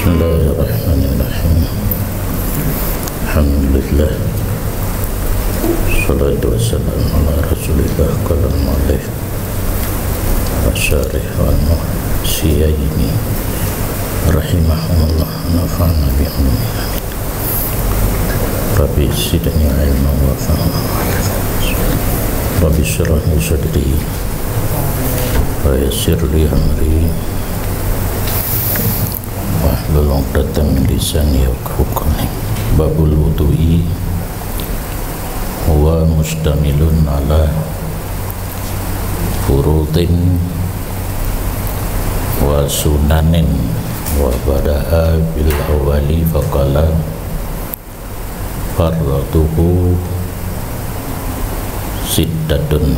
Bismillahirrahmanirrahim. Alhamdulillah. Salatu wassalamu ala Rasulillah kalam alaih wasyarih wa muhsiyaini rahimahumullah nafa'na bi'ulumina Rabbi sidani ilma wa fahma Rabbi syrah li sadri wa yassir li amri wahlul 'uqdatam min lisani yafqahu qawli. Babul wudu'i huwa mustamilun ala furudin wa sunanin wa bada'a bil awali faqala farduhu siddatun.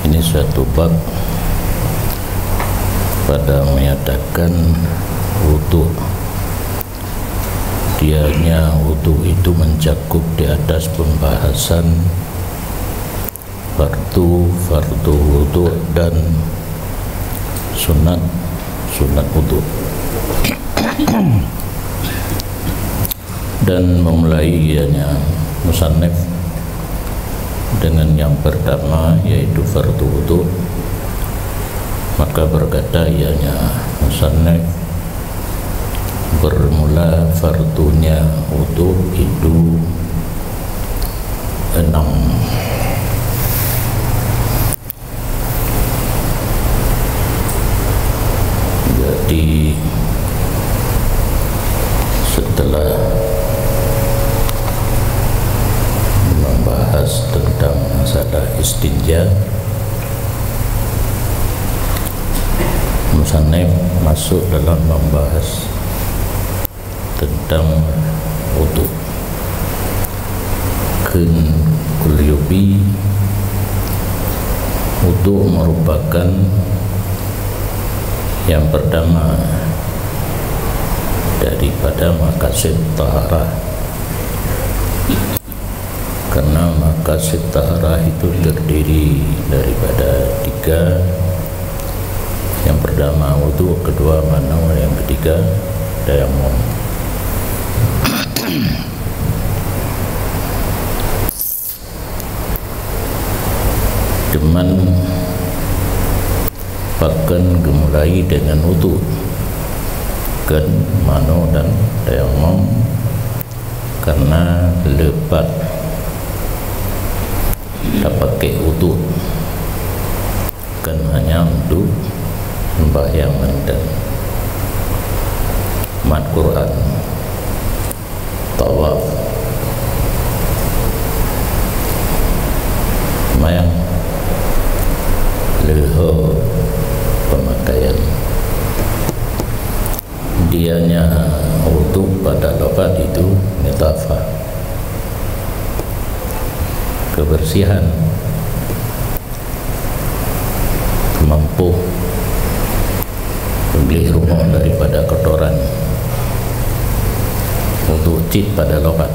Ini suatu bab pada menyatakan wudu. Dianya wudu itu mencakup di atas pembahasan fardu wudu dan sunat wudu. Dan memulai ianya musannif dengan yang pertama yaitu fardu wudu. Maka berkata ianya musannif bermula fardunya wudu itu 6. Jadi setelah membahas tentang masalah istinja, musannif masuk dalam membahas tentang wudu. Kulyubi wudu merupakan yang pertama daripada maqasid taharah, karena maqasid taharah itu terdiri daripada 3. Yang pertama wudu, kedua manu, yang ketiga tayamum. Cuman bahkan dimulai dengan wudu, kan manu dan tayamum, karena lebat tak pakai wudu, kan hanya untuk sembahyang dan mat Quran, tawaf, sembahyang, leho, pemakaian. Dianya wudu pada logat itu netafah, kebersihan, mampu beli rumah daripada kotoran. Untuk cit pada logat.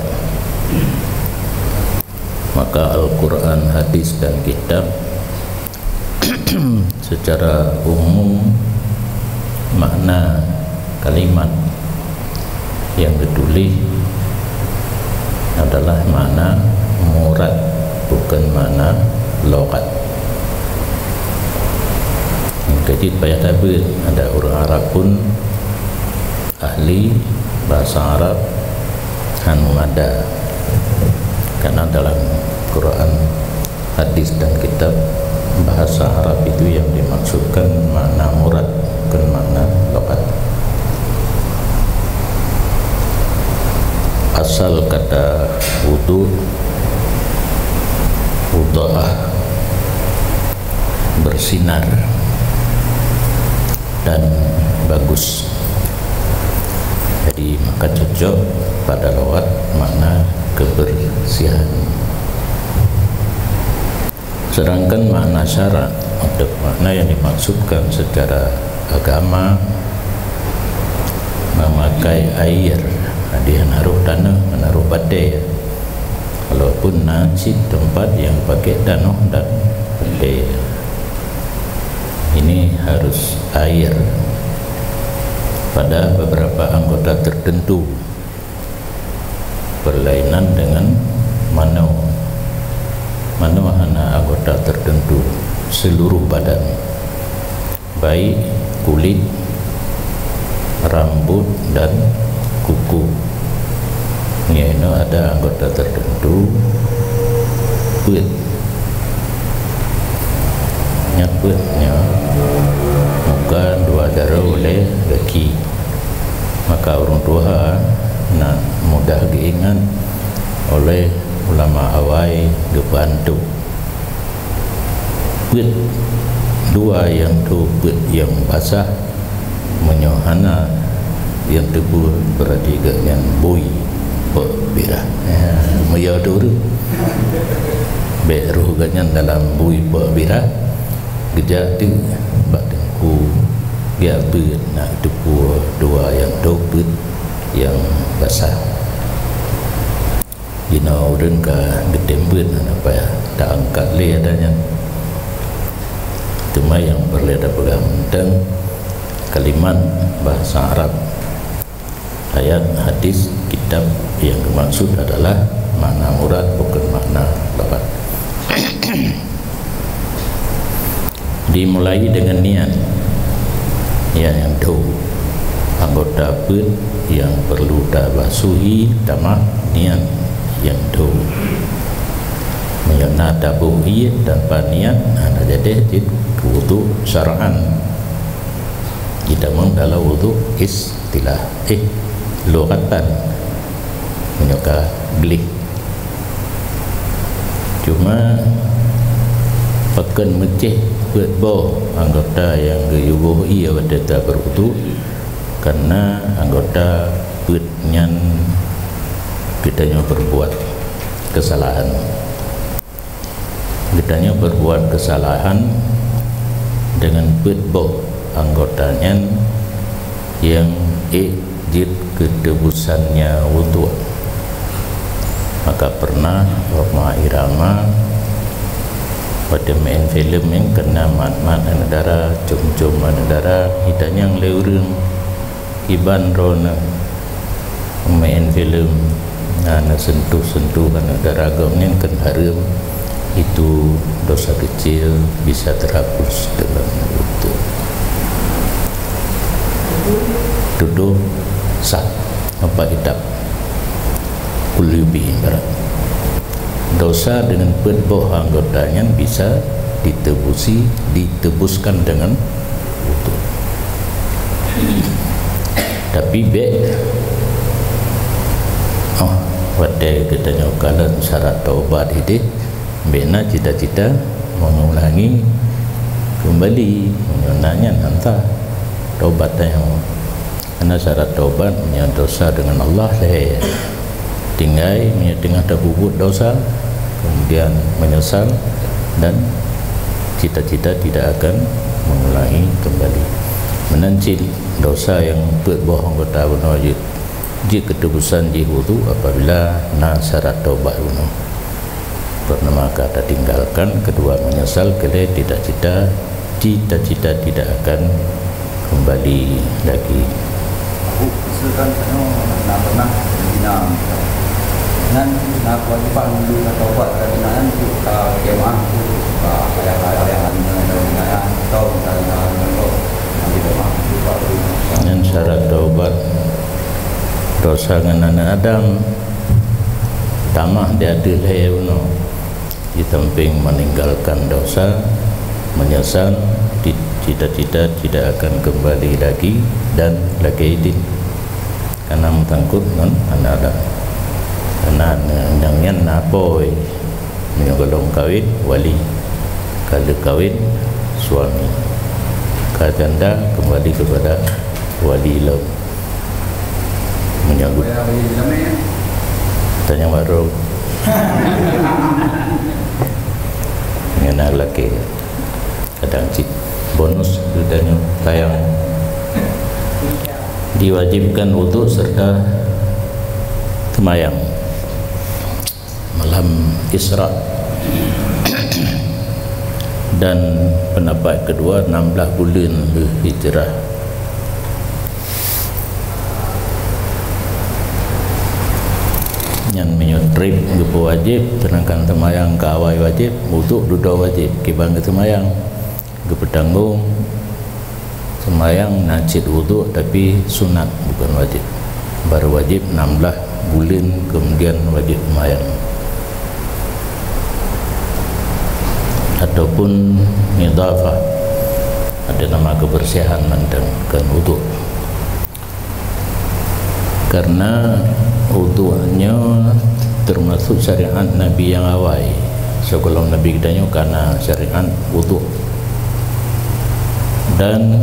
Maka Al-Quran, hadis dan kitab secara umum makna kalimat yang ditulis adalah makna murad, bukan makna logat. Jadi payah tabir, ada orang Arab pun ahli bahasa Arab anu ada, karena dalam Quran, hadis dan kitab bahasa Arab itu yang dimaksudkan makna murad, bukan makna logat. Asal kata wudu, wudu'ah, bersinar dan bagus. Jadi maka cocok pada logat makna kebersihan. Sedangkan makna syarak untuk makna yang dimaksudkan secara agama memakai air, dia naruh tanah, menaruh badai. Walaupun najis tempat yang pakai tanah dan badai, ini harus air. pada beberapa anggota tertentu berlainan dengan mano hana anggota tertentu, seluruh badan, baik kulit, rambut dan kuku. Ini ada anggota tertentu put nyaputnya muka dua darah oleh kaki, maka orang tua nak mudah diingat oleh ulama awai gebantu put dua yang tu put yang basah menyohana yang tebu berarti dengan bui birah maya tu beruh ganyan dalam bui birah gejak tu bak dengku dia put nak tebu dua yang tu put yang basah dina urang ka gedembut apa ya tak angkat le adanya cuma yang berleda pegang tentang kalimat bahasa Arab, ayat, hadis, kitab yang dimaksud adalah makna murad bukan makna lafaz. Dimulai dengan niat yang do anggota pun yang perlu tabasuhi tamak niat yang do menyana tabuhi tanpa niat ada jadi wudu syar'an tidak mengdalau wudu istilah lugatan menyuka beli cuma pakan meceh buat boh anggota yang geyubuh ia wadata berwudu karena anggota buatnya kitanya berbuat kesalahan dengan buat anggotanya yang ejid kedebusannya wudu, maka pernah Roma Irama pada main film yang kena mat-mat negara cum-cum negara hitanya yang leurung iban rona main film na sentuh-sentuh negara agama yang kan haram itu dosa kecil bisa terhapus dengan wudu. Duduk sah apa hidup kulubi barat dosa dengan berboh anggotanya bisa ditebuskan dengan wudu. Tapi wadai kita nyokalan syarat taubat itu bena cita-cita mengulangi kembali menyonanya nanti taubatnya karena syarat taubat menyatakan dosa dengan Allah saya tinggal menyatakan terbubut dosa kemudian menyesal dan cita-cita tidak akan mengulangi kembali menancil dosa yang berbohong kata wajib jika ketebusan di wudu apabila syarat taubat uno pernah kata tinggalkan kedua menyesal kele cita-cita tidak akan kembali lagi. Silakan nak pernah dinam dan nak kewajiban dulu atau buat kebenaran itu kemah ayat-ayat yang atau dan syarat taubat dosa dengan anak Adam tamah dia dilehno di samping meninggalkan dosa menyesal cita-cita tidak akan kembali lagi dan lagi idin karena mentangkut non anak Adam karena yang napoi menyogolong kawin wali kalau kawin suami kajanda kembali kepada wali lo menyambut tanya baru mengenal laki kadang cik bonus sudahnya tayang diwajibkan wudu serta semayang malam Isra dan pendapat kedua 16 bulan hijrah yang menyutrip gepo wajib, sedangkan semayang ke awal wajib, wudu duduk wajib, kibang ke semayang ke petanggung semayang najid wudu tapi sunat bukan wajib, baru wajib 16 bulan kemudian wajib semayang. Ataupun nidafah, ada nama kebersihan mendengkan wudu, karena wudunya termasuk syariat Nabi yang awal. Sebelum Nabi kita karena syariat wudu dan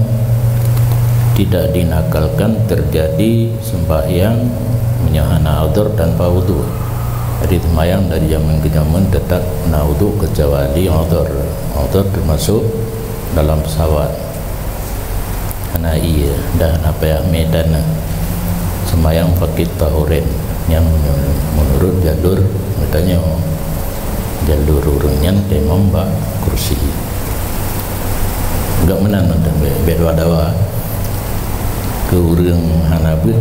tidak dinakalkan terjadi sembahyang menyahana udhur tanpa wudu. Jadi sembahyang dari zaman ke zaman tetap na wudu kecuali udhur. Udhur termasuk dalam pesawat. Karena iya dan apa yang medan sembahyang pakai tahurin yang menurut jalur katanya jalur urunyan temom bak kursi enggak menang nonton bedua dawa ke urang hanabut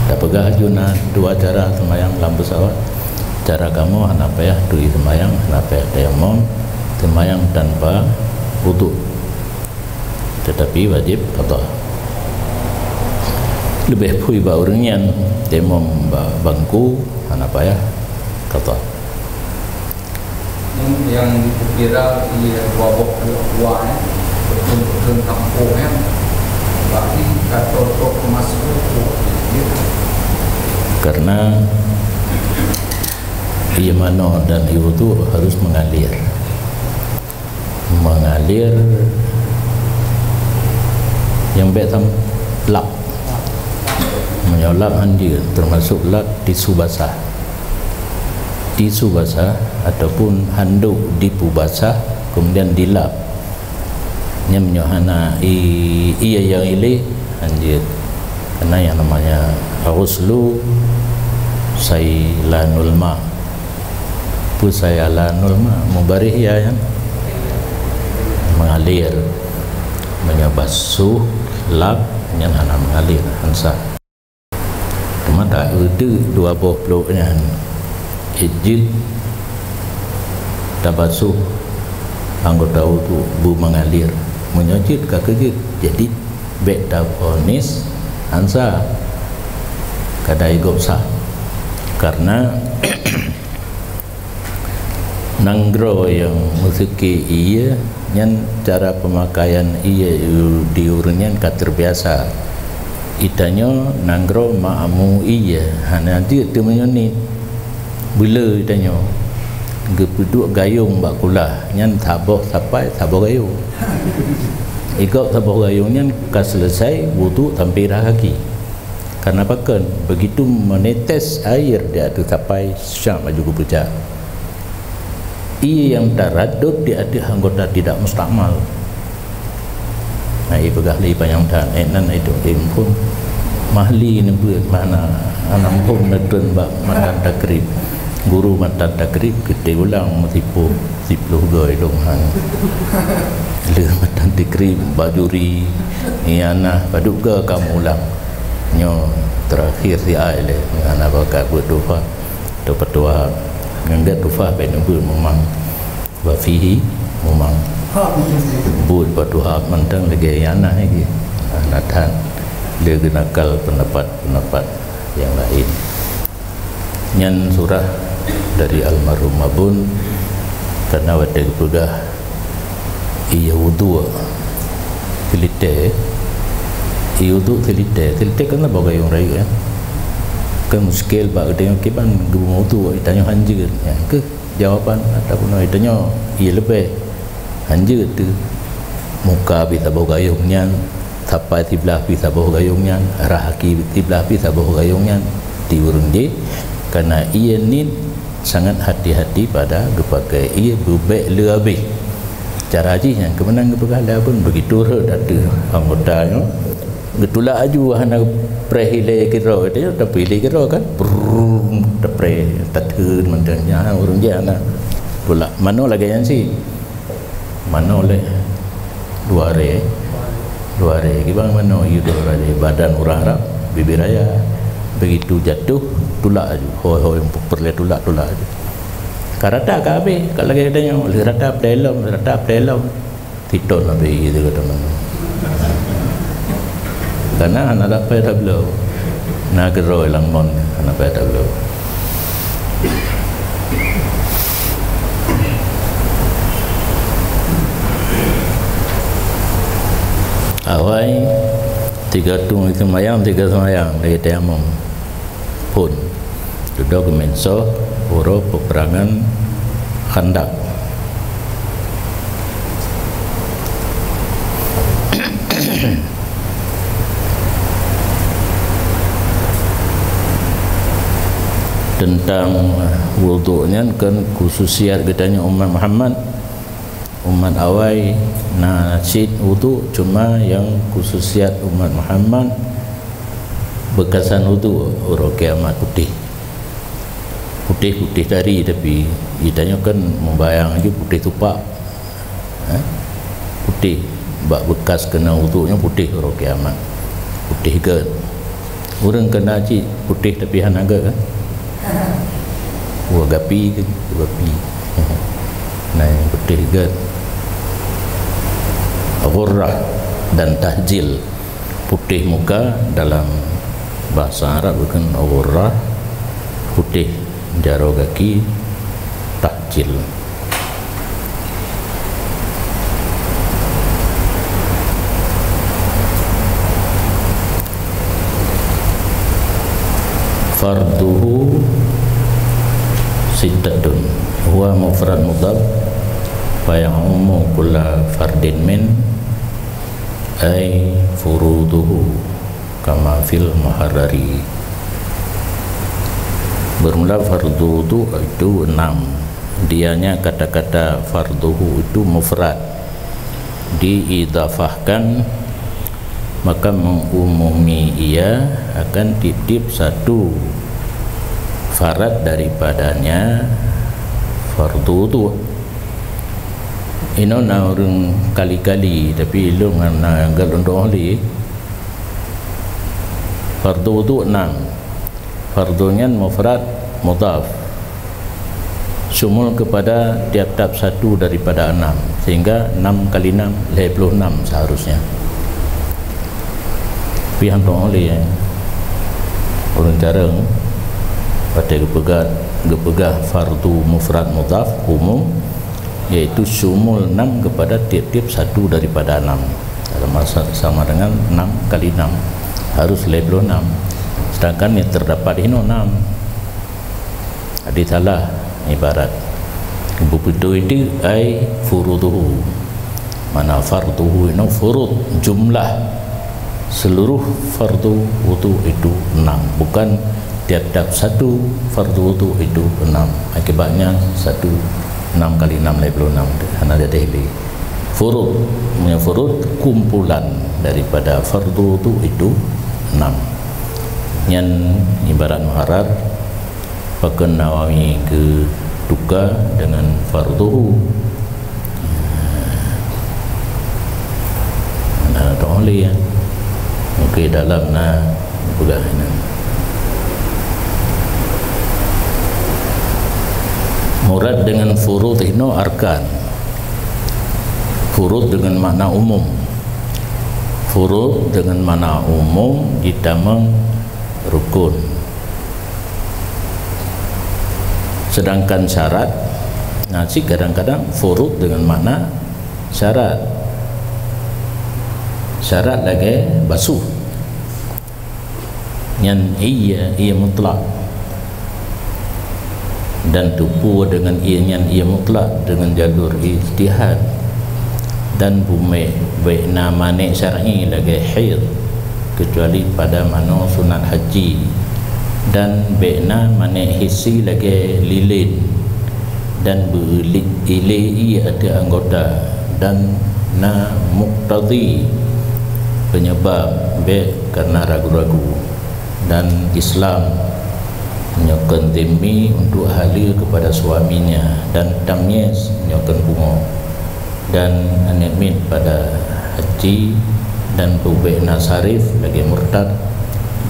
tak pegah juna dua cara sembahyang dalam pesawat. Cara kamu hanapayah dui sembahyang, hanapayah temom sembahyang tanpa wudu, tetapi wajib qada. Lebih pui ba urangyan temom bangku hanapayah qada. Yang dikira wabok dua betul kampung berarti kata masuk karena ia mano dan wudu harus mengalir yang betam lap menyolap anjir, termasuk lap tisu basah ataupun handuk dipu basah kemudian dilap nya menyohana iya yang ini anjir, karena yang namanya ghuslu sailanul ma pusayalanul ma mubarih ya yang mengalir menyabasuh lap yang hana mengalir hansa cuma tak itu 20 yang ijid tabasuh anggota wudu bu mengalir menyojid kakejid jadi beda ponis hansa kada igop sah karena nanggro yang musiki iya yang cara pemakaian iya diurunyan ka terbiasa itanyo nanggro ma'amu iya hana dia tu menyoni bila itanyo gepuduk gayung bak kulah nyan taboh sampai taboh gayung ikut taboh gayung nyan ka selesai wudu tampirah kaki. Karena pakan begitu menetes air dia tu sampai syam maju kepuja. Ia yang taradud dia ada anggota tidak mustakmal. Nah, ia pegah li panjang dan enan itu pun mahli ni buat mana anam pun nedun bak matan takrib. Guru matan takrib kita ulang matipu 10 goi dong han. Le matan takrib bajuri iana paduga kamu ulang. Nyo terakhir si aile ana baka buat doa tu petua ngandat doa pe nembul memang wa fihi memang buat petua mentang lagi ana lagi natan dia genakal pendapat yang lain nyan surah dari almarhum Mabun karena wadai kudah iya wudu kilite iudu telite kan lah bagai orang rayu ya kan muskil bak dengan kiban gumu tu itanya hanjir ya ke jawapan ataupun itanya ia lebih hanjir tu muka bisa bawa gayungnya tapai tiblah bisa bawa gayungnya rahaki tiblah bisa bawa gayungnya diurung je karena ia ni sangat hati-hati pada kepakai ia bubek lebih cara ajinya kemenang kepegala pun begitu ada anggotanya getulak aju hana prehile kira dia dah pilih kira kan brum depre tatun mandangnya urang je ana pula mano lagi yang si mano le luare gibang mano yudo rade badan urang Arab bibir raya begitu jatuh tulak aja, hoi perle tulak aja. Karata ka habis, kalau lagi katanya rata pelelom titon habis gitu kata mana. Karena anak dapat dah belum, nak geroi lang mon anak dapat dah belum. Awai 3 tung itu semayang lagi tayamum pun duduk ke menso huruf peperangan Khandaq. Tentang wudu'nya kan khususiat katanya umat Muhammad, umat awai nasid wudu cuma yang khususiat umat Muhammad bekasan wudu orang kiamat putih tadi, tapi ditanya kan membayang aja putih tupak, putih bekas kena wudunya putih orang kiamat putih ke orang kena haji putih tapi hanaga kan gapi nah yang putih ke ghurrah dan tahjil, putih muka dalam bahasa Arab bukan ghurrah, putih jaro kaki tahjil. Farduhu sittatun huwa mufrad mudhaf fa ya'ummu kulla fardin min ay furuduhu kama fil muharrari. Bermula fardu itu 6, dianya kata-kata farduhu itu mufrad diidafahkan, maka mengumumi ia akan titip satu farad daripadanya fardu itu. Ino na orang kali-kali tapi lu ngana galondong li fardu tu 6, fardunya mufrad mudhaf sumul kepada tiap-tiap satu daripada 6, sehingga 6 kali 6 56 seharusnya. Pihak tong li orang jarang pada gepegah fardu mufrad mudhaf umum, yaitu sumul 6 kepada tiap-tiap satu daripada 6, sama dengan 6 kali 6 harus label 6, sedangkan yang terdapat ini 6 ada salah ibarat begitu. Itu ai furuduhu, mana farduhu ini furud jumlah seluruh fardu wudu itu 6, bukan tiap-tiap satu fardu wudu itu 6, akibatnya 6 kali 6 label 6 hanya ada daily furud, punya furud kumpulan daripada fardu itu 6 yang ibarat muharrar pakai Nawawi ke duka dengan farduhu. Nah tak boleh ya, okey dalam na pegangan murad dengan furud itu arkan. Furud dengan makna umum, furud dengan makna umum ditamang rukun, sedangkan syarat nasi kadang-kadang furud dengan makna syarat lagi basuh yang ia mutlak, dan tupu dengan ia mutlak dengan jalur ijtihad, dan bumi baikna manik syar'i lagi haid kecuali pada mana sunat haji, dan baikna manik hissi lagi lilin, dan ilai ada anggota, dan na muqtadi penyebab baik karena ragu-ragu, dan Islam menyokong demi untuk halil kepada suaminya, dan tamyiz menyokong bunga, dan anemin pada haji, dan bubek nasarif lagi murtad,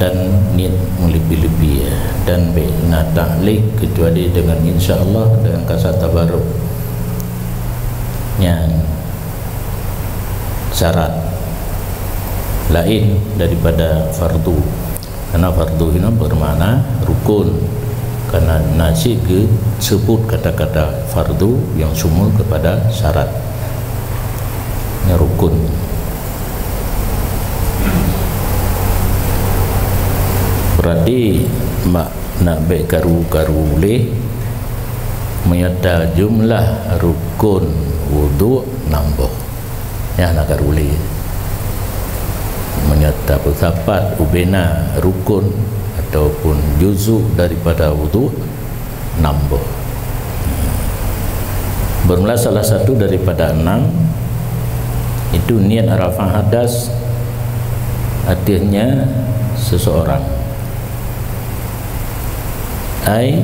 dan niat lebih-lebih ya. Dan nak ta'liq kecuali dengan insyaAllah dengan kasat tabaruk yang syarat lain daripada fardu, karena fardu ini bermakna rukun, karena nasi ke sebut kata-kata fardu yang semua kepada syarat yang rukun. Berarti nak baik karu-karu boleh menyata jumlah rukun wudu nambah ya, nak karu boleh menyata bersapat ubena rukun ataupun juzuk daripada wudu nambah. Bermula salah satu daripada 6 itu niat rafa' hadas, artinya seseorang ai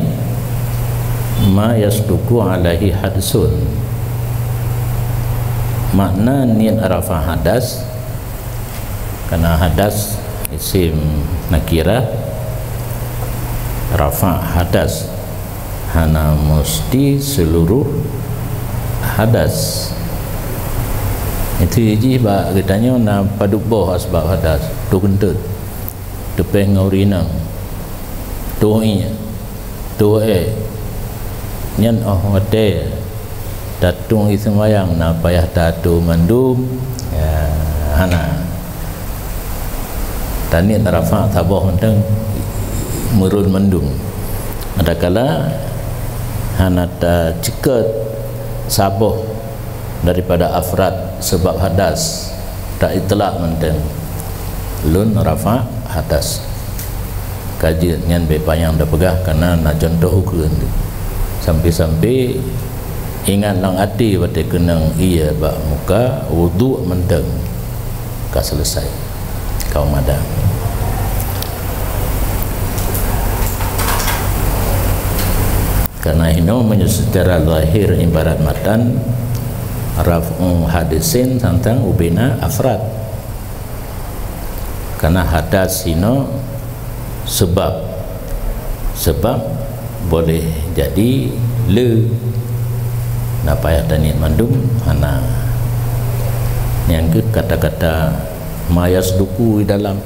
ma yasduku alaihi hadsun. Makna niat rafa' hadas, karena hadas isim nakirah, rafa' hadas hana mesti seluruh hadas. Itu je bak katanya na paduk boh asbab hadas tu kentut depan ngaurinang tuinya tuai nyan wate datung ismayang na payah tatu mandum ya hana tani rafa' taboh tentang murun mendung. Ada kala hana ta cekat saboh daripada afrad sebab hadas tak itlak menten lun rafa' hadas kaji nyan bepayang dah pegah karena nak contoh hukum sampai-sampai ingat lang hati pada kenang iya bak muka wudu menteng ka selesai kau madang. Karena ini secara zahir ibarat matan raf'u hadisin tentang ubina afrad, karena hadas ini sebab boleh jadi le napayah tanit mandum hana yang ke kata-kata mayas duku dalam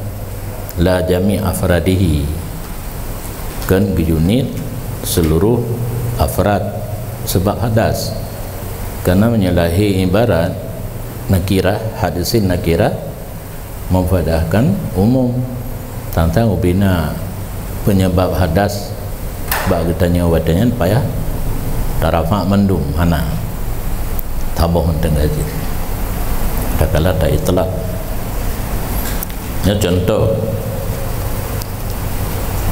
la jami' afradihi kan unit seluruh afrad sebab hadas, karena menyalahi ibarat nakirah hadisin nakirah memfadahkan umum tentang ubina penyebab hadas bak getanya wadanya payah tarafa mendum hana taboh teng aji takala tak itlak ya.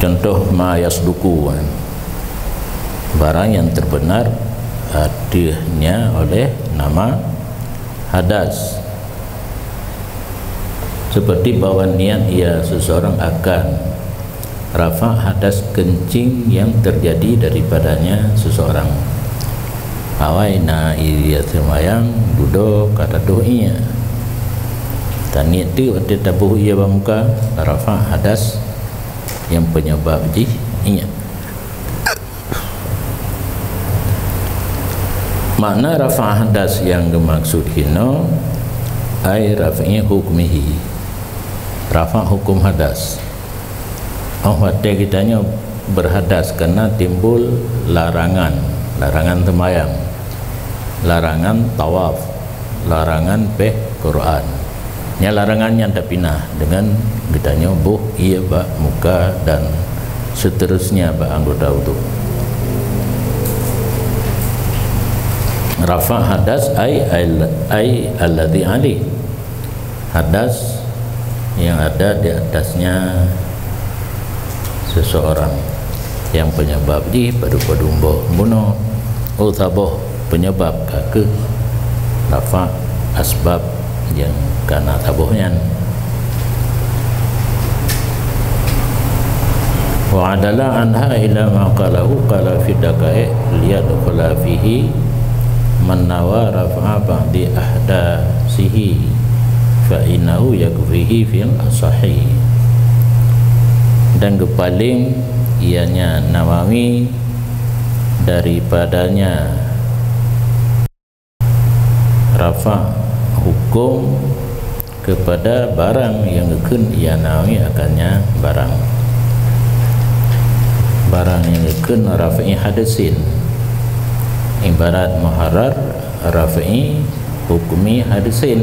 Contoh ma yasduku barang yang terbenar hadirnya oleh nama hadas, seperti bahawa niat ia seseorang akan rafa' hadas kencing yang terjadi daripadanya seseorang awai na ia semayang duduk kata doinya dan niat itu ada tabuh ia bamuka rafa' hadas yang penyebab jinya. Makna rafa' hadas yang dimaksud hino ai raf'i hukmihi, rafa' hukum hadas. Wate kitanya berhadas karena timbul larangan temayang, larangan tawaf, larangan Quran. Nya larangannya tak pinah dengan kitanya buh ia bak muka dan seterusnya bak anggota wudu. Rafa' hadas ai alladhi ali, hadas yang ada di atasnya seseorang yang penyebab di padu-padu bunuh utaboh penyebab ke rafa' asbab yang karena tabuhnya. Wa adala anha ila ma qalahu qala fi daqaiq liyadkhula fihi man nawa rafa'a ba'di ahdasihi fa innahu yakfihi fil asahi. dan kepaling ianya Nawawi daripadanya rafa hukum kepada barang yang gekun ia Nawawi akannya barang yang gekun rafa'i hadasin ibarat muharrar rafa'i hukumi hadasin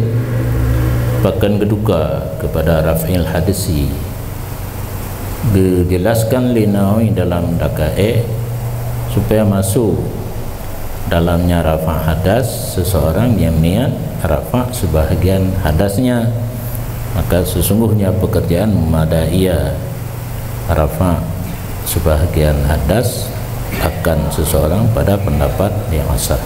bahkan keduka kepada raf'il hadisi dijelaskan Nawawi dalam dakae supaya masuk dalamnya rafa' hadas seseorang yang niat rafa' sebahagian hadasnya, maka sesungguhnya pekerjaan memadaiya rafa' sebahagian hadas akan seseorang pada pendapat yang asah.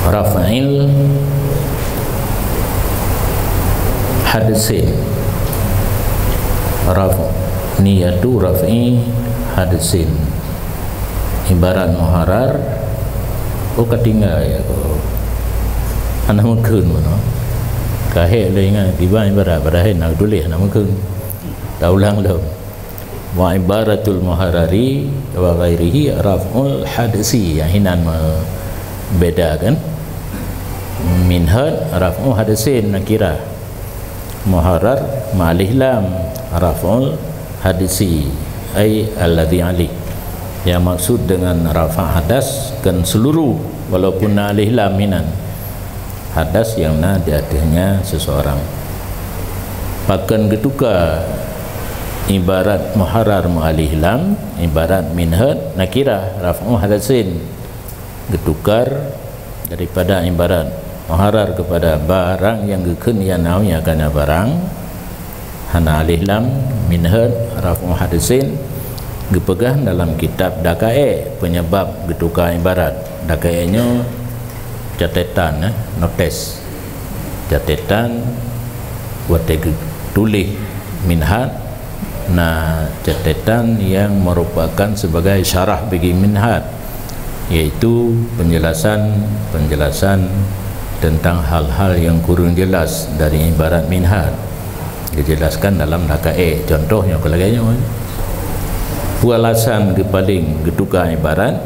Rafa'il hadasin niyatu raf'i hadasin ibarat muharrar katinggal ya anak mungkin mana kahek le ingat tiba ibarat barahin nak tulis anak mungkin dah ulang dah wa ibaratul muharrari wa ghairihi raf'ul hadasi yang hinan membedakan minhad raf'u hadasin nakirah muharrar ma'alih lam raf'ul hadisi ay alladhi alih yang maksud dengan rafa' hadas kan seluruh walaupun alih lam minan hadas yang di atasnya seseorang. Bahkan ketika ibarat muharrar ma'alih lam ibarat minhad nakirah raf'u hadasin getukar daripada ibarat muharrar kepada barang yang gekun yang Nawawi akan barang hana alih lam minhad raf'u hadisin dipegang dalam kitab dakae penyebab getukar ibarat dakae-nya catatan notes catatan buat tulis minhad nah catatan yang merupakan sebagai syarah bagi minhad, yaitu penjelasan tentang hal-hal yang kurang jelas dari ibarat minhad dijelaskan dalam dakae. Contohnya kelaganya alasan kepaling getukar ibarat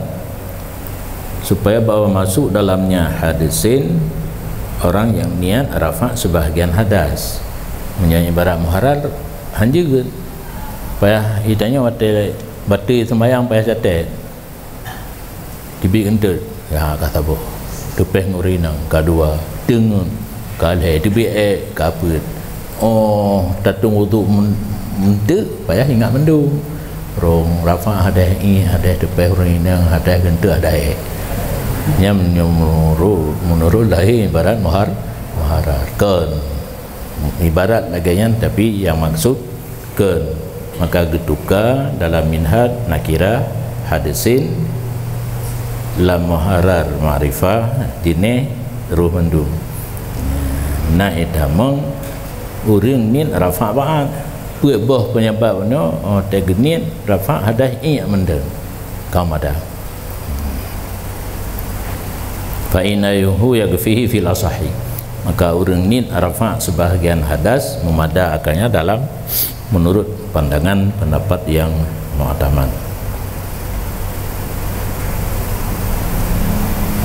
supaya bawa masuk dalamnya hadisin orang yang niat rafa' sebahagian hadas menyanyi ibarat muharrar hanjur payah hitanya batu sembahyang payah catat dibi entut ya kata boh tepeh ngurinang kadua tengun kalai dibi kaput tatung wudu mente payah ingat mendu rong rafa' ada tepeh ngurinang ada gentu ada nyam menurut lahir ibarat muharrar kan ibarat laganya tapi yang maksud kan maka getuka dalam minhad nakirah hadisin lam muharrar ma'rifah dine ruh mendum na edamong uring nin rafa' ba'at puak boh penyebabnya tegenit rafa' hadah iya mendem kaum ada fa inayuhu yagfihi fil asahi maka uring nin rafa' sebahagian hadas memada akalnya dalam menurut pandangan pendapat yang mu'taman.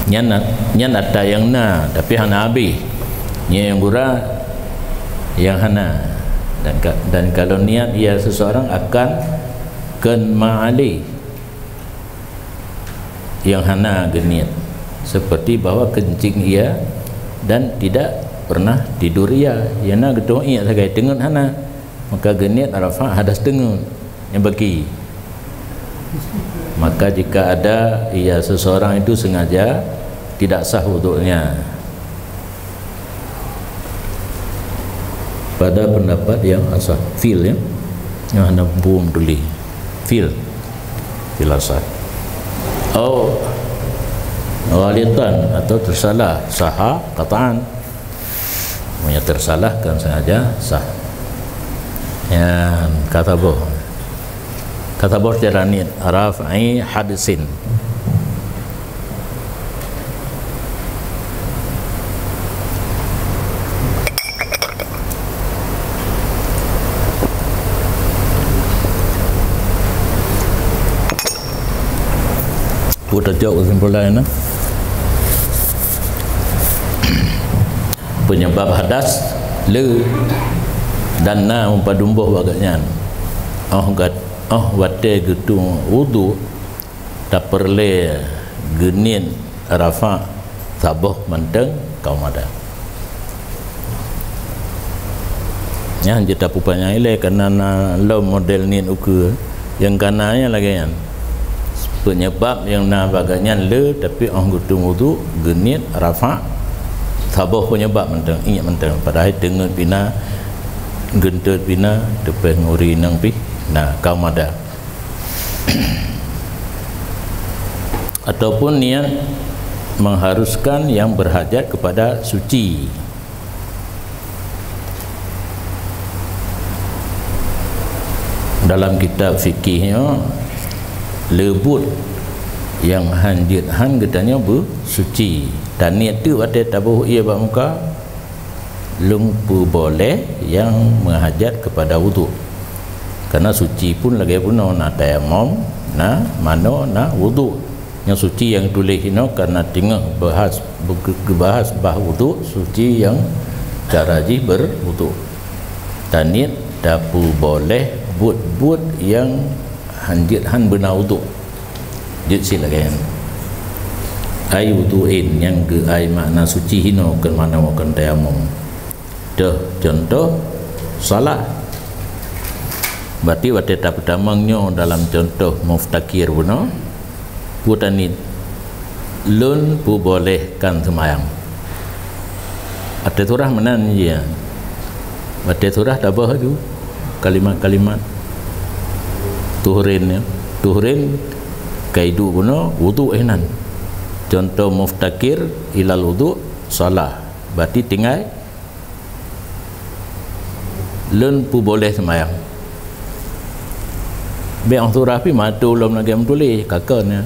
Nyan ada yang tapi hana habis yang gura yang hana dan kalau niat ia seseorang akan ken ma'ali yang hana geniat seperti bahawa kencing ia dan tidak pernah tidur ia yana gedong ia sebagai tengun hana maka geniat rafa' hadas tengun yang bagi maka jika ada ia seseorang itu sengaja tidak sah wuduknya pada pendapat yang asah fil ya yang hanya buum tuli fil asah walitan atau tersalah saha kataan punya tersalahkan sengaja sah yang kata boh kata bos jalani rafa'i hadisin. Putar jauh kesimpulan penyebab hadas le dan na umpadumbuh bagaknya wate gedung wudu tak perle genin rafa saboh manteng kaum ada ya jeta pupanya ile karena lo model nin uku yang kananya lagi kan penyebab yang na bagaknya le tapi gedung wudu genit rafa saboh penyebab mentang ingat mentang padahal dengan bina gentut bina depan nguri nang pi nah kaum ada ataupun niat mengharuskan yang berhajat kepada suci dalam kitab fikihnya lebut yang hanjit han katanya bersuci dan niat tu ada tabuh ia bak muka lumpu boleh yang menghajat kepada wudu karena suci pun lagi pun nak tayammum na mano na wudu yang suci yang tulis ini karena tengah bahas bah wudu suci yang cara ji berwudu dan niat tabu boleh but yang hanjit han benar wudu jid silakan ai wudu'in yang ke ai makna suci hino ke mana makan tayamum dah contoh salat berarti wateta pertamanya dalam contoh muftakir benar putani lun pu bolehkan semayang ada surah menan ya ada surah tabah tu kalimat-kalimat tuhrin ya tuhrin kaidu guna wudu ihnan contoh muftakir ilal wudu salah berarti tinggal lun pu boleh semayang biang surah pi matu ulum lagi tulis kakaknya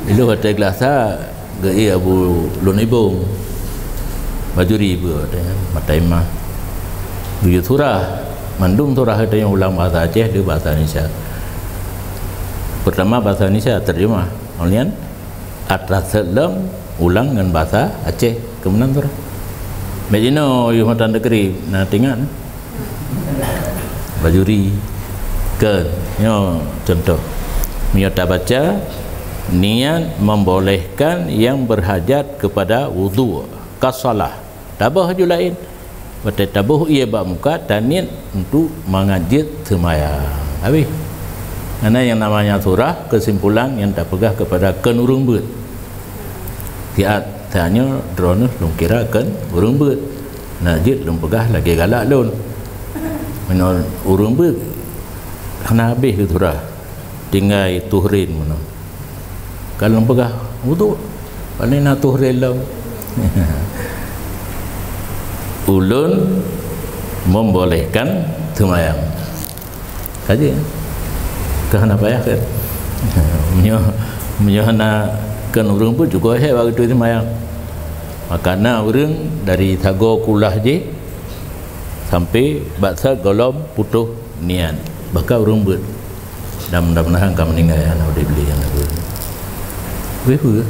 itu kata gelasa gei abu lun ibung bajuri bu mataimah bujur surah mandum surah ada yang ulang bahasa Aceh dia bahasa Indonesia pertama bahasa Indonesia terjemah kemudian atas selam ulang dengan bahasa Aceh kemudian surah Medino yu matan negeri nah tinggal bajuri ke yo contoh miota baca niat membolehkan yang berhajat kepada wudu kasalah tabah ju lain betul tabah ia bak muka dan niat untuk mengajit semayang habis karena yang namanya surah kesimpulan yang tak pegah kepada ken urung beut tiat tanya drone lung kira ken urung beut najit lung pegah lagi galak lun menol urung beut kena habis ke surah tinggal tuhrin mana kalau pegah wudu paling nak tuhrin lah ulun membolehkan semayang saja kerana payah kan menyana kan urang pun juga he waktu itu semayang makana urang dari Thago Kulah je sampai baksa golom putuh niat bakal urang buat dan mudah-mudahan kamu meninggal ya nak beli yang aku betul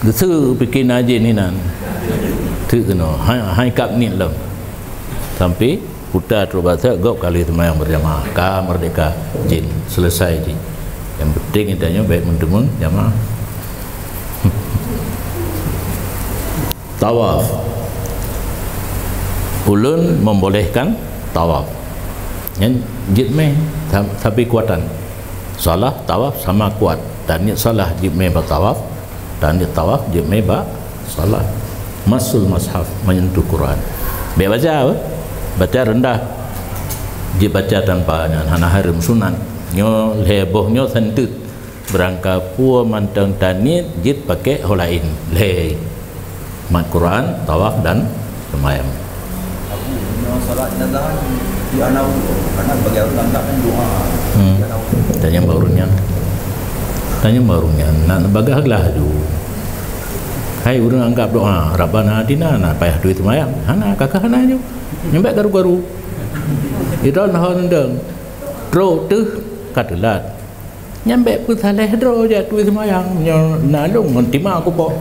gesu bikin aja ni nan tu kena hai kap ni lam sampai putar terbahasa gop kali semayang berjamaah ka merdeka jin selesai je yang penting intanya baik mentemun jamaah tawaf ulun membolehkan tawaf yang jitmeh tapi kuatan salah tawaf sama kuat dan niat salah jitmeh bertawaf dan niat tawaf jitmeh ba salah masul mushaf menyentuh Quran be baca baca rendah dia baca tanpa hana harum sunat nyo heboh nyo sentut berangka pua mantang tanit jit pakai holain le mat Quran tawaf dan semayang salat jenazah di anak karena bagi orang anggap kan doa. Tanya barunya nak bagahlah tu. Hai urang anggap doa Rabbana atina nak payah duit semayang. Hana kakak hana je. Nyembek garu-garu. Ira nah ndang. Dro tu katelat. Nyembek pun saleh dro je duit semayang. Nya nalung mentima aku pok.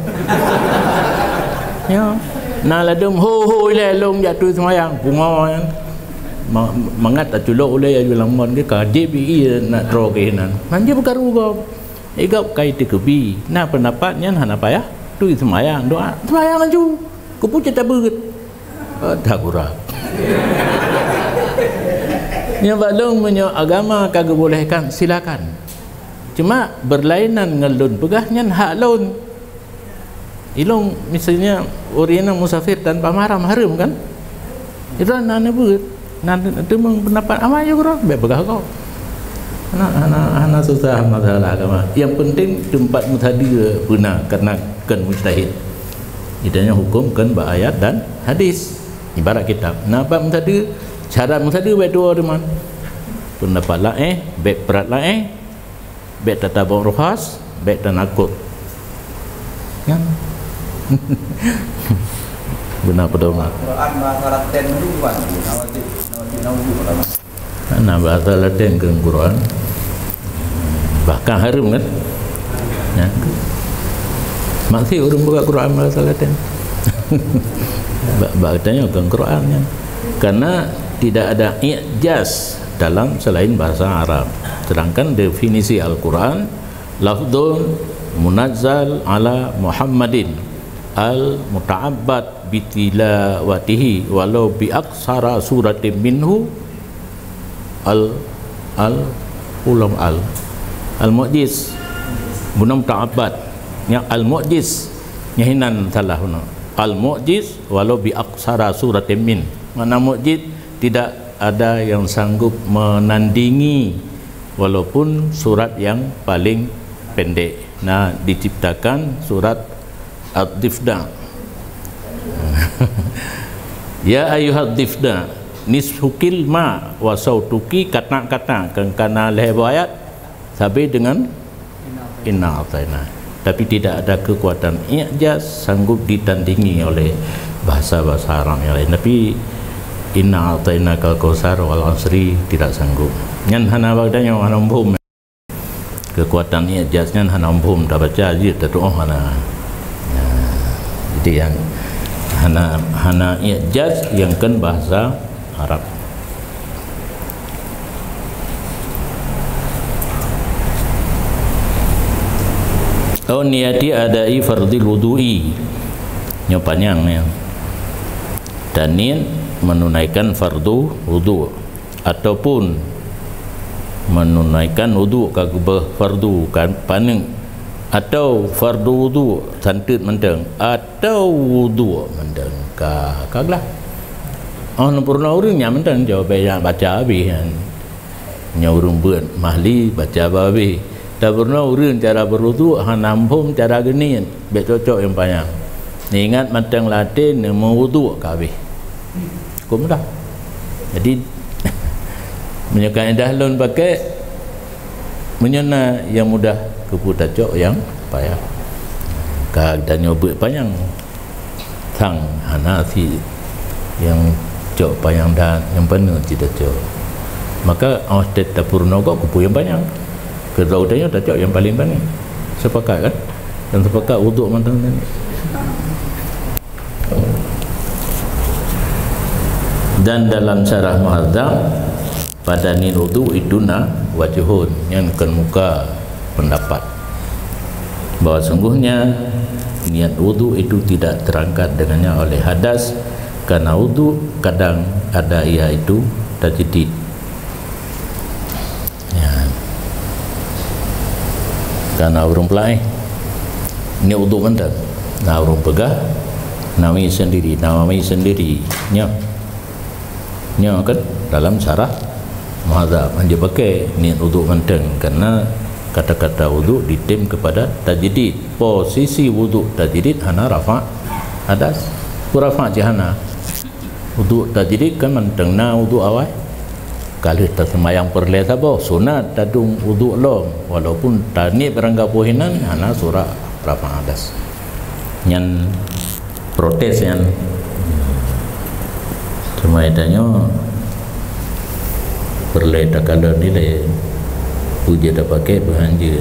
Ya. Na ladum ho le long jatuh semayang. Bunga kan. Mangat aculok oleh ajulang mon ke KDBI nak dro ke hinan. Manja bergaru kau. Igap kai tekebi. Na pendapatnya hana payah duit semayang doa. Semayang aju. Ku pun cerita berit. Dah kurang. Yang balong punya agama kagak bolehkan silakan. Cuma berlainan ngelun pegahnya hak lon. Ilong misalnya orang musafir tanpa mahram haram kan? Itu anak berit. Nanti itu pendapat apa aja kurang begah kau. Anak susah masalah agama. Yang penting tempat mutahadi benar karena kan mujtahid. Idanya hukum kan ayat dan hadis. Ibarat kitab. Napa mutahadi? Cara mutahadi baik dua teman. Pendapat baik berat baik tatabur ruhas, baik tanakut. Kan? Benar pedoman. Quran bahasa Latin dulu kan. Nah bahasa Latin ke Quran bahkan harum kan ya. Masih orang buka Quran bahasa Latin bacanya ke Quran ya. Karena tidak ada i'jaz dalam selain bahasa Arab. Sedangkan definisi Al-Quran lafdun munazzal ala Muhammadin al-muta'abbad bitilawatihi walau bi aksara suratim minhu al-mu'jiz bunam ta'abbad yang al-mu'jiz nyahinan salah al-mu'jiz walau bi aksara suratim min. Mana mu'jiz tidak ada yang sanggup menandingi walaupun surat yang paling pendek. Nah, diciptakan surat Ad-Difda. Ya ayyuhad difda nishukil ma wa sautuki kata-kata kana lehbayat sampai dengan inna ataina. Tapi tidak ada kekuatan i'jaz sanggup ditandingi oleh bahasa-bahasa Arab yang lain. Tapi inna ataina kal kausar wal asri tidak sanggup. Nyan hana bagdanya hana umpum. Kekuatan i'jaznya hana umpum dah baca aja doa hana. Ya, jadi yang hana i'jaz yang kan bahasa Arab. Oh niati adai fardil wudu'i nya panjang ya. Dan niat menunaikan fardu wudu ataupun menunaikan wudu kagubah fardu kan paneng atau fardu wudu santet mendeng atau wudu mendeng kaglah purna urang nya mendeng jawab yang baca habis nya urang beun mahli baca habis dah purna urang cara berwudu hanampum cara geni bet cocok yang panjang ingat mendeng Latin mau wudu habis hukum dah. Jadi menyekat dahlun pakai menyena yang mudah keputar cok yang payah dan nyobek panjang tang hanasi yang cok panjang dan yang penuh tidak cok maka tetap purna kok kupu yang panjang kedaudanya dah cok yang paling panjang sepakat kan dan sepakat wuduk mantang ni. Dan dalam syarah Muhadzam pada niat wudu itu wajhun yang ke muka pendapat bahwa sungguhnya niat wudu itu tidak terangkat dengannya oleh hadas karena wudu kadang ada iaitu tajdid ya. Karena urung pelai niat wudu mentang nah urung pegah nawi sendiri nya kan dalam syarah Muhadzam dia pakai niat wudu menteng karena kata-kata wudu ditim kepada tajdid. Posisi wudu tajdid hana rafa hadas. Ku rafa jahana. Wudu tajdid kan menteng na wudu awal kalau tak semayang perle sabo sunat tadung wudu long walaupun tani beranggapuhinan hana surah berapa adas nyan protes yang cuma adanya perle tak kalau nilai puja dah pakai berhanjir.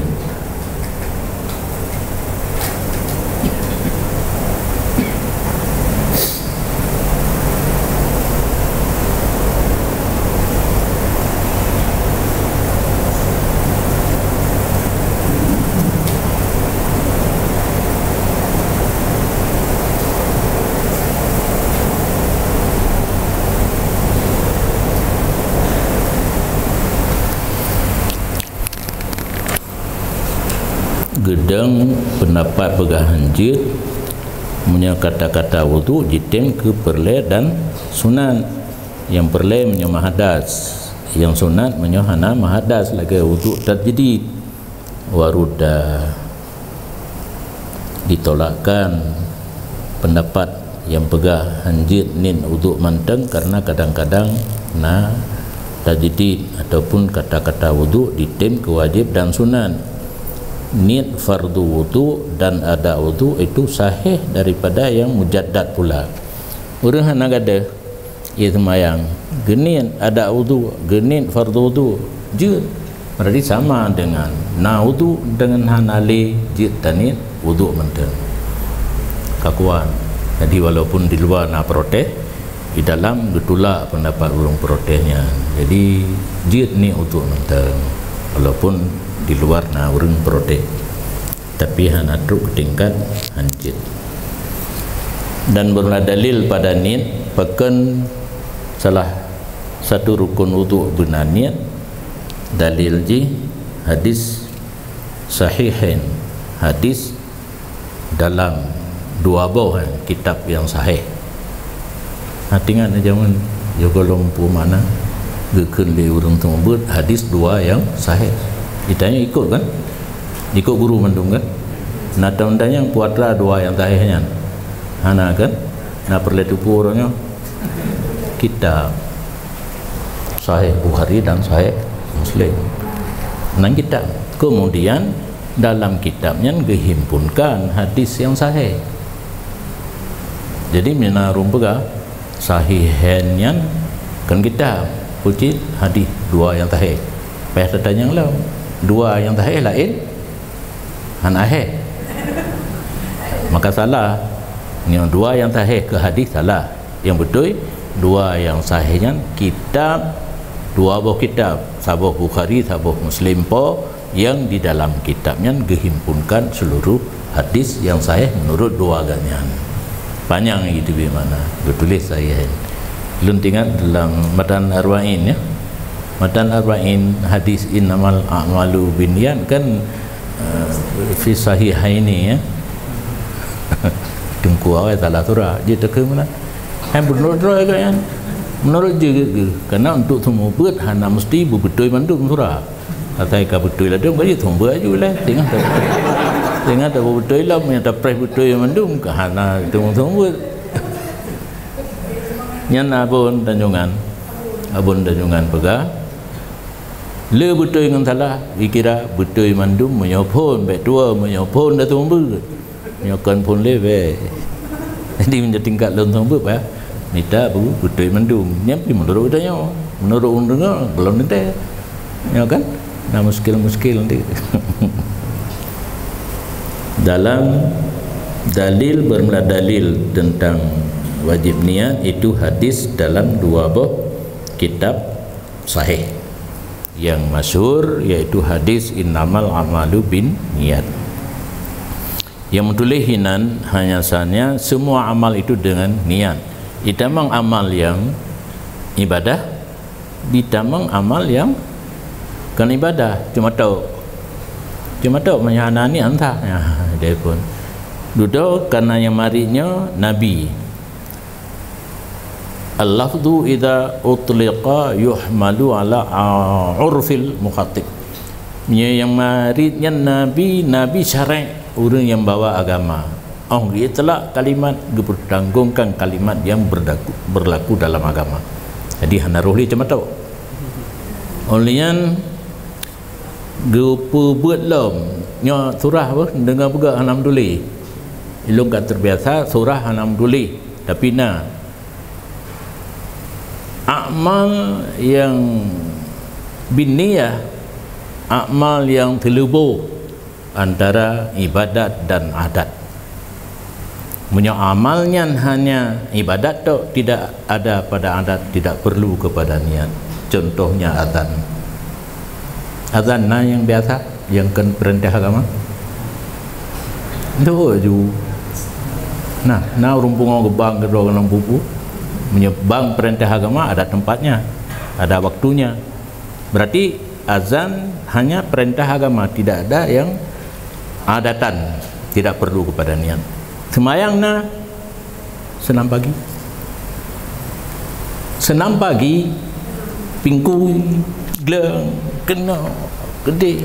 Gedang pendapat berhanjir punya kata-kata wudu jitim ke perle dan sunat. Yang perle punya mahadas, yang sunat punya hana mahadas lagi wudu terjadi waruda ditolakkan pendapat yang pegah hanjir nin wudu manteng karena kadang-kadang na tajdid ataupun kata-kata wudu ditim ke wajib dan sunat. Niat fardu wudu dan ada wudu itu sahih daripada yang mujaddad pula. Orang hana ada ia semayang genit ada wudu, genit fardu wudu je berarti sama dengan na wudu dengan hanali je tanit wudu menteng kakuan. Jadi walaupun di luar na protes, di dalam betulak pendapat orang protesnya. Jadi je ni wudu menteng walaupun di luar na urang protes, tapi hana truk tingkat hancit. Dan berlah dalil pada niat pakan salah satu rukun wudu benar niat. Dalil ji hadis sahihain, hadis dalam dua buah kitab yang sahih. Ingat zaman jaga lompu mana gekun di urang tersebut hadis dua yang sahih. Ditanya ikut kan, ikut guru mandung kan. Nah tandanya puatlah dua yang sahihnya. Hana kan, nah perlu tupu orangnya kitab Sahih Bukhari dan Sahih Muslim. Nah kitab. Kemudian dalam kitabnya dihimpunkan hadis yang sahih. Jadi menarum pega sahihannya kan kitab uji hadis dua yang sahih. Payah tanya yang lain. Dua yang sahih lain han aheh, maka salah. Yang dua yang sahih ke hadis salah. Yang betul dua yang sahihnya kitab, dua buah kitab, sabah Bukhari, sabah Muslim po, yang di dalam kitabnya dihimpunkan seluruh hadis yang sahih menurut dua ganyan. Panjang itu bagaimana bertulis sahih. Luntingan dalam Matan Arba'in ya. Matan Arba'in hadis innamal a'malu binniyat kan fi sahihaini ya. Tunggu awal salah surah je teka mana. Hai menurut kan menurut je karena untuk semua buat hana mesti betul mandum surah. Atai ka betul lah dong bagi thong buat ajulah tengah tak. Tengah tak betul lah punya tak pres betul mandum ke hana thong buat. Nyan abun tanjungan. Abun tanjungan pegah le betul dengan salah dikira betul mandum menyopon baik tua menyopon dah tumbu menyokan pun lebe jadi menjadi tingkat lontong bu ya nita bu betul mandum nyampi menurut udahnya menurut undang belum nita ya kan nah muskil nanti dalam dalil bermula dalil tentang wajib niat itu hadis dalam dua buah kitab sahih yang masyhur yaitu hadis innamal amalu bin niat. Yang menulihinan hanya sahaja semua amal itu dengan niat. Itamang amal yang ibadah, bitamang amal yang kan ibadah. Cuma tahu menyanani antah. Ya, dia pun duduk karena yang marinya Nabi. Al-lafdu idza utliqa yuhmalu ala urfil mukhatib. Yang maridnya Nabi syar'i orang yang bawa agama. Oh, itulah kalimat dipertanggungkan kalimat yang berlaku dalam agama. Jadi hana rohli cuma tahu. Olian Gupu buat lom nyo surah apa dengar juga alhamdulillah. Ilung kat terbiasa surah alhamdulillah. Tapi na amal yang biniyah, amal yang terlebuh antara ibadat dan adat. Punya amalnya hanya ibadat tu, tidak ada pada adat, tidak perlu kepada niat. Contohnya azan. Azan nah yang biasa, yang kan perintah agama. Itu ju. Nah rumpung gebang kedua kenang bubu. Menyebang perintah agama ada tempatnya, ada waktunya. Berarti azan hanya perintah agama, tidak ada yang adatan, tidak perlu kepada niat. Semayang na senam pagi. Senam pagi pingkui geleng kena gede.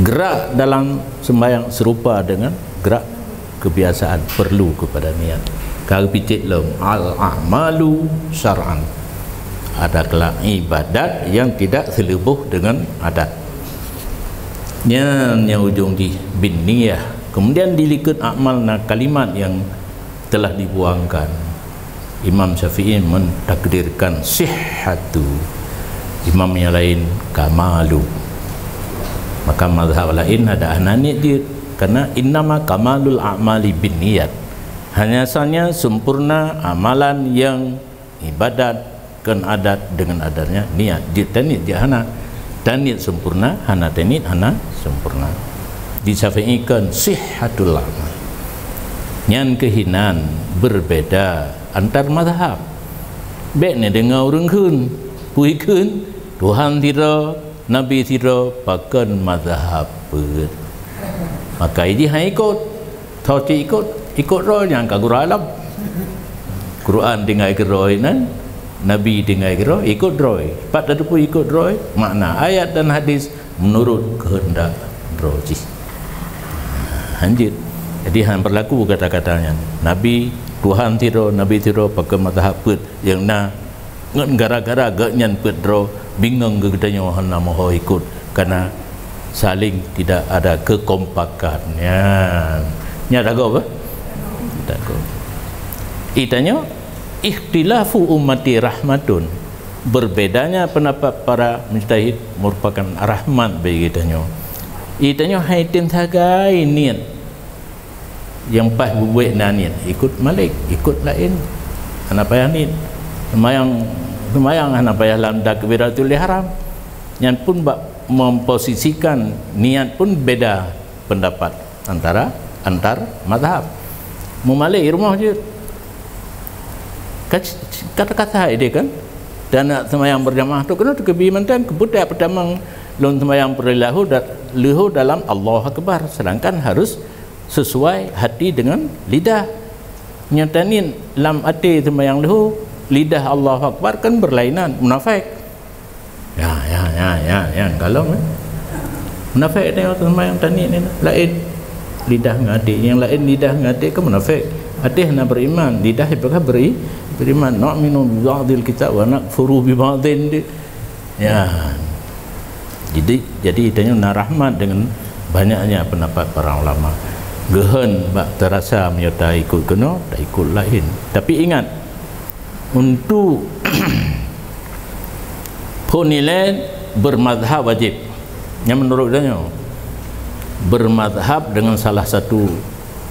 Gerak dalam sembahyang serupa dengan gerak kebiasaan, perlu kepada niat. Kalau picit lem al-a'malu syar'an, ada kelak ibadat yang tidak selebuh dengan adat. Yang ujung di bin niyah. Kemudian dilikut amal na kalimat yang telah dibuangkan. Imam Syafi'i mentakdirkan sihhatu, imam yang lain kamalu. Maka mazhab lain ada ananiyat dia, karena innama kamalul a'mali bin niyat, hanya asalnya sempurna amalan yang ibadat kan adat dengan adanya niat. Dia tanit dia hana tanit sempurna, hana tanit hana sempurna. Disyafi'ikan sihhatul amal. Yang kehinan berbeda antar mazhab. Baiknya dengar orang kun, pui kun, Tuhan tira, Nabi tira, bahkan mazhab ber. Maka ini hanya ikut, tahu ikut roh yang kagur alam. Quran dengar roh nan, Nabi dengar roh, ikut roh. Pat ada pun ikut roh, makna ayat dan hadis menurut kehendak roh. Anjir. Jadi han berlaku kata-katanya Nabi, Tuhan tiro, Nabi tiro pakai mazhab put yang na gara-gara gaknyan put ro bingung gedanya hana mau ikut karena saling tidak ada kekompakannya. Nya dago apa? Dago. Itanya ikhtilafu ummati rahmatun. Berbedanya pendapat para mujtahid merupakan rahmat bagi kitanya. Itanya haitin sagai niat yang pas buat niat ikut malik, ikut lain anak payah niat semayang anak payah dalam takbiratul ihram yang pun memposisikan niat pun beda pendapat antar mazhab. Memalik rumah je kata-kata dia kan, dan nak semayang berjamaah tu kena kebimantan kebudak pertama lon semayang perlehu dalam Allah Akbar, sedangkan harus sesuai hati dengan lidah. Nyatanin lam hati semayang lehu, lidah Allah Akbar kan berlainan, munafik. Ya kalau munafik ni semayang tani ni lain lidah ngati, yang lain lidah ngati ke munafik. Hati nak beriman, lidah apakah beriman. Nu'minu bi ba'dil kitab wa nakfuru bi ba'din. Ya. Jadi idanya rahmat dengan banyaknya pendapat para ulama. Gehen bak terasa menyerta ikut kena, tak ikut lain. Tapi ingat, untuk penilaian bermazhab wajib. Yang menurut dia bermazhab dengan salah satu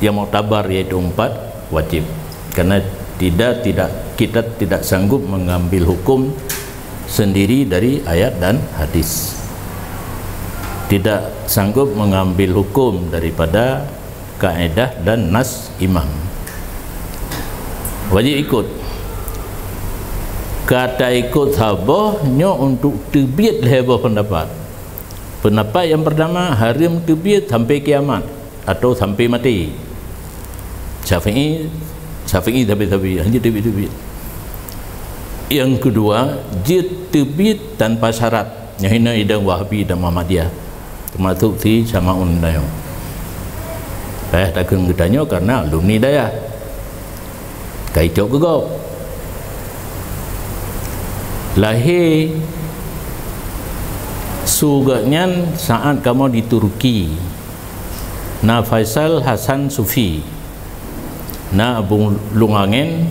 yang muktabar iaitu 4 wajib. Karena kita tidak sanggup mengambil hukum sendiri dari ayat dan hadis. Tidak sanggup mengambil hukum daripada kaedah dan nas imam. Wajib ikut. Kata ikut sabahnya untuk terbit lebar pendapat. Pendapat yang pertama haram terbit sampai kiamat atau sampai mati. Syafi'i tapi hanya terbit. Yang kedua, jid terbit tanpa syarat. Yang ini idang Wahabi dan Muhammadiyah. Termasuk si Sama'un Dayo. Saya takkan bertanya karena alumni daya. Kaicok ke kau? Lahir suganya saat kamu di Turki na Faisal Hasan Sufi na Abu Lungangen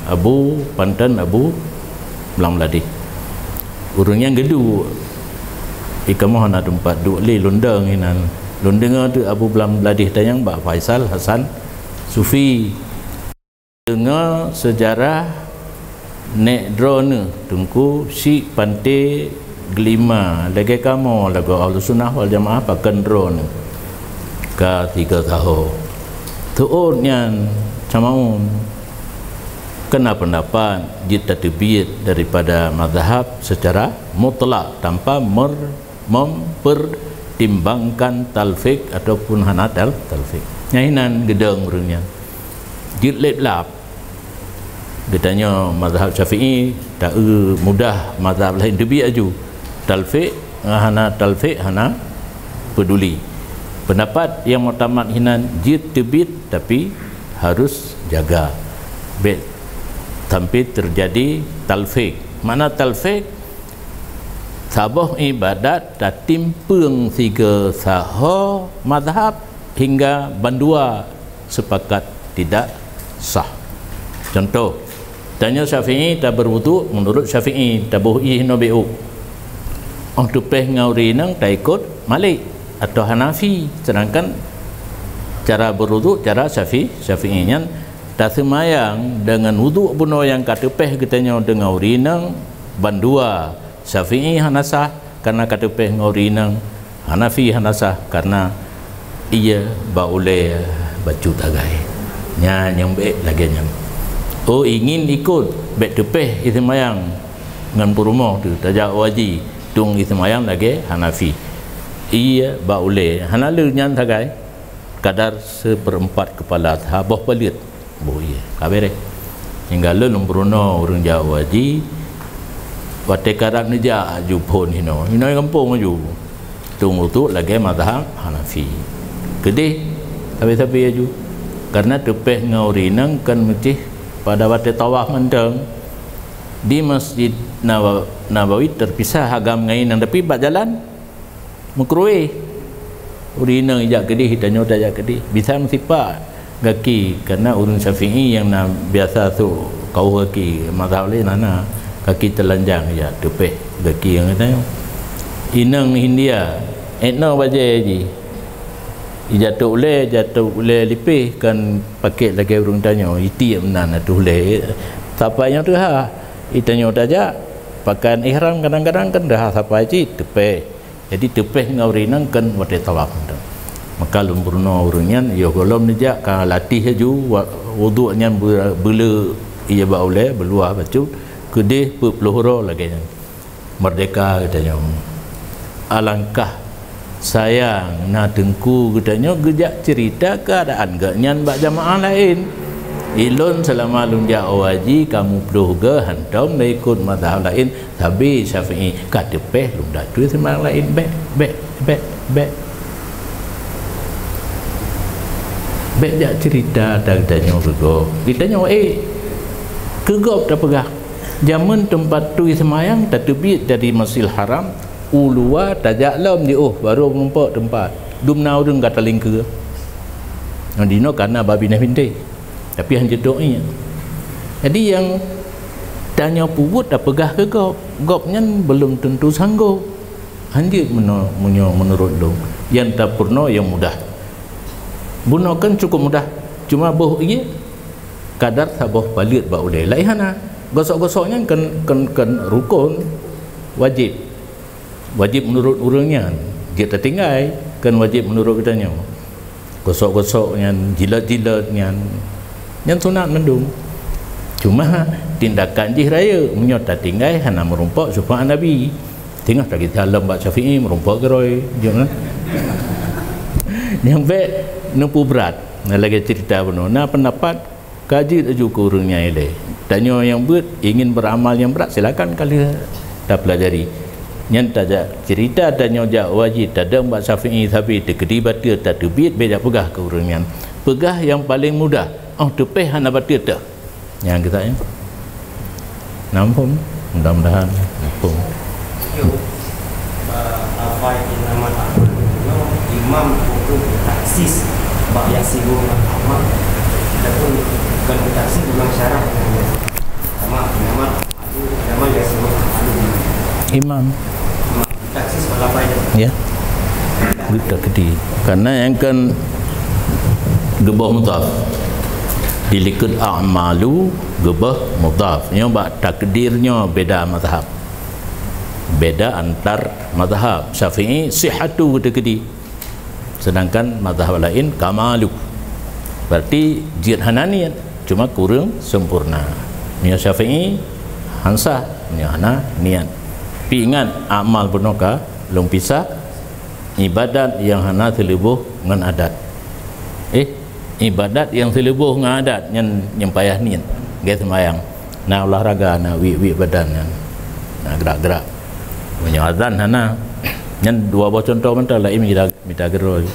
Abu Pantan Abu Belang-Beladih urungnya gedu ikamu hana tempat duk li lundang hinan lundang tu Abu Belang-Beladih tayang Mbak Faisal Hasan Sufi dengar sejarah nek drone tungku si pante gelima lagi kamu lagu Ahlus Sunnah wal Jamaah pakai drone ke 3 tahun tu'udnya camaun kena pendapat jita tebit daripada mazhab secara mutlak tanpa mempertimbangkan talfik ataupun hana talfik nyahinan gedeng urungnya jit lep-lap ditanya mazhab Syafi'i tak mudah mazhab lain tebit aju talfik hana talfik hana peduli pendapat yang muktamad hinan jid tebit tapi harus jaga bet sampai terjadi talfik mana talfik sabah ibadat tak timpung 3 sahih mazhab hingga bandua sepakat tidak sah contoh tanya Syafi'i tak berwudu menurut Syafi'i tabuhi nobiu tupeh ngauri nang tak ikut Malik atau Hanafi sedangkan cara berwuduk cara Syafi'inya tak semayang dengan wuduk buno yang katupeh katanya dengan urinang bandua Syafi'i hanasah karena katupeh ngaurinang Hanafi hanasah karena ia baule baju tagai yang baik lagi nyam ingin ikut baik tupeh semayang dengan purumah tu tajak wajib tung semayang lagi Hanafi ia baule hanalu nyan tagai kadar 1/4 kepala habah palit boye kabere hingga lelum Bruno urang Jawa ji wate karak neja aju pon hino kampung aju tunggu tu lagi mazhab Hanafi gede tapi aju karena tepeh ngaurinang kan mesti pada wate tawaf mendeng di Masjid Nabawi terpisah agam ngainan tapi bak jalan mukruih urina ijak gede hitanyo tajak gede bisa mesipak kaki karena urun Syafi'i yang biasa tu kau kaki mazhab lain nana kaki telanjang ya tepeh kaki yang katanya inang India etno baje ji jatuh ule lipih kan pakai lagi urung tanya iti menan atuh ule sapanya tu itanyo tajak pakaian ihram kadang-kadang kan dah sapa ji tepeh jadi tepeh ngaurinang kan wate tawaf maka lumpurno urunyan ya golom nejak ka latih aju wuduknya bela ia baule beluah bacu kedih peluhuro lagi merdeka katanya alangkah sayang na tengku katanya gejak cerita keadaan gaknyan bak jamaah lain ilun selama lunja awaji kamu perlu ke hantam na ikut mazhab lain tapi Syafi'i katepeh lunda tu sama lain bek jak cerita dan tanya kegop ditanya kegop dah pegah zaman tempat tu semayang tak terbit dari Masjidil Haram ulua tajak lam dia baru nampak tempat dumnau deng kata lingka dino karena babi nak bintik tapi hanya doa jadi yang tanya pubut dah pegah ke gopnya belum tentu sanggup hanya menurut dong yang tak purno yang mudah bunuh kan cukup mudah cuma boh ia kadar sabah palit ba ulai laihana gosok-gosoknya kan rukun wajib menurut urangnya dia tertinggal kan wajib menurut katanya gosok-gosoknya jilat-jilatnya yang sunat mendung cuma tindakan jih raya menyota tinggal hana merumpak supaya Nabi tengah lagi dalam bak Syafi'i merumpak geroi jangan yang baik nempu berat lagi cerita benar pendapat kaji aju kurungnya ile tanya yang buat ingin beramal yang berat silakan kali dah pelajari yang tajak cerita tanya jak wajib tak ada bak Syafi'i tapi tekedi batil tak terbit beda pegah kurungan pegah yang paling mudah tepeh hana batil tak yang kita ni nampung mudah-mudahan nampung imam untuk taksis bab yasibu sama ataupun bukan taksis bukan syarat sama nama yasibu imam taksis wala faedah ya kita kedi karena yang kan gebah mudhaf dilikut a'malu gebah mudhaf nya bak takdirnya beda mazhab beda antar mazhab Syafi'i sihhatu kita kedi sedangkan mazhab lain kamalu berarti jihad hananian cuma kurang sempurna nya Syafi'i hansa nya hana niat pi ingat amal bunoka long pisah ibadat yang hana terlebuh dengan adat ibadat yang terlebuh dengan adat yang payah niat gaya sembahyang na olahraga na wi badan na gerak-gerak punya azan hana yang dua contoh mentah lain kita geroi